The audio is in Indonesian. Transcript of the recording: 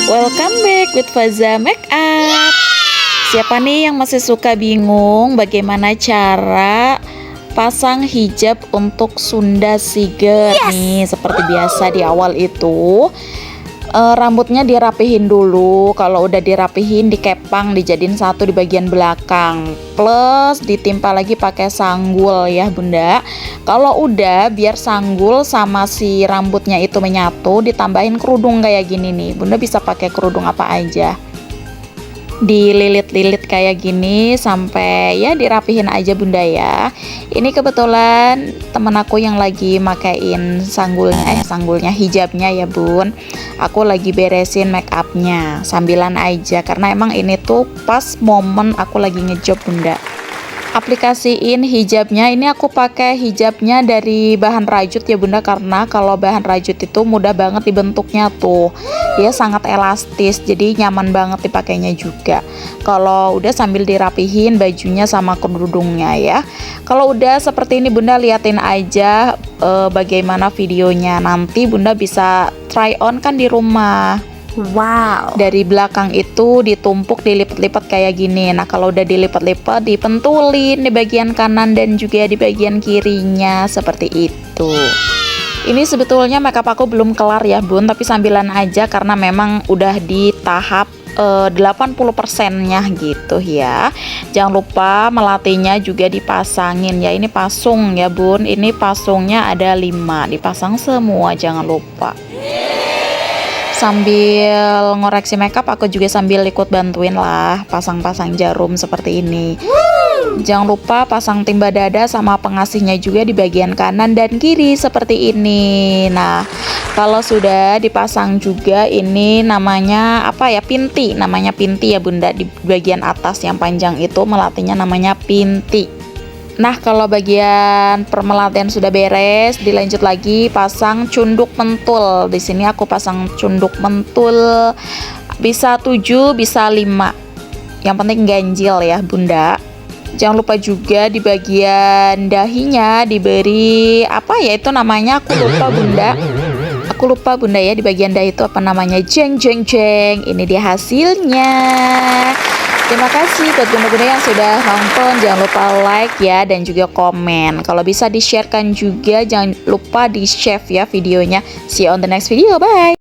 Welcome back with Faza Makeup. Siapa nih yang masih suka bingung bagaimana cara pasang hijab untuk Sunda Siger nih? Seperti biasa di awal itu rambutnya dirapihin dulu. Kalau udah dirapihin, dikepang, dijadiin satu di bagian belakang, plus ditimpa lagi pakai sanggul ya bunda. Kalau udah, biar sanggul sama si rambutnya itu menyatu, ditambahin kerudung kayak gini nih. Bunda bisa pakai kerudung apa aja, dililit-lilit kayak gini sampai ya dirapihin aja bunda ya. Ini kebetulan temen aku yang lagi makain sanggulnya hijabnya ya bun. Aku lagi beresin make upnya sambilan aja karena emang ini tuh pas momen aku lagi ngejob bunda. Aplikasiin hijabnya, ini aku pakai hijabnya dari bahan rajut ya bunda, karena kalau bahan rajut itu mudah banget dibentuknya tuh, dia sangat elastis jadi nyaman banget dipakainya juga. Kalau udah sambil dirapihin bajunya sama kerudungnya ya. Kalau udah seperti ini bunda liatin aja bagaimana videonya, nanti bunda bisa try on kan di rumah. Wow. Dari belakang itu ditumpuk, dilipat-lipat kayak gini. Nah kalau udah dilipat-lipat, dipentulin di bagian kanan dan juga di bagian kirinya seperti itu. Ini sebetulnya makeup aku belum kelar ya bun, tapi sambilan aja karena memang udah di tahap 80%-nya gitu ya. Jangan lupa melatinya juga dipasangin ya. Ini pasung ya bun, ini pasungnya ada 5, dipasang semua jangan lupa. Sambil ngoreksi makeup aku juga sambil ikut bantuin lah pasang-pasang jarum seperti ini. Jangan lupa pasang timba dada sama pengasihnya juga di bagian kanan dan kiri seperti ini. Nah kalau sudah dipasang juga, ini namanya apa ya, pinti, namanya pinti ya bunda. Di bagian atas yang panjang itu melatinya namanya pinti. Nah kalau bagian permelatian sudah beres, dilanjut lagi pasang cunduk mentul. Di sini aku pasang cunduk mentul, bisa 7 bisa 5, yang penting ganjil ya bunda. Jangan lupa juga di bagian dahinya diberi apa ya itu namanya, aku lupa bunda ya, di bagian dahi itu apa namanya, jeng jeng jeng. Ini dia hasilnya. Terima kasih buat bunda-bunda yang sudah nonton. Jangan lupa like ya dan juga komen. Kalau bisa di-sharekan juga, jangan lupa di-share ya videonya. See you on the next video. Bye.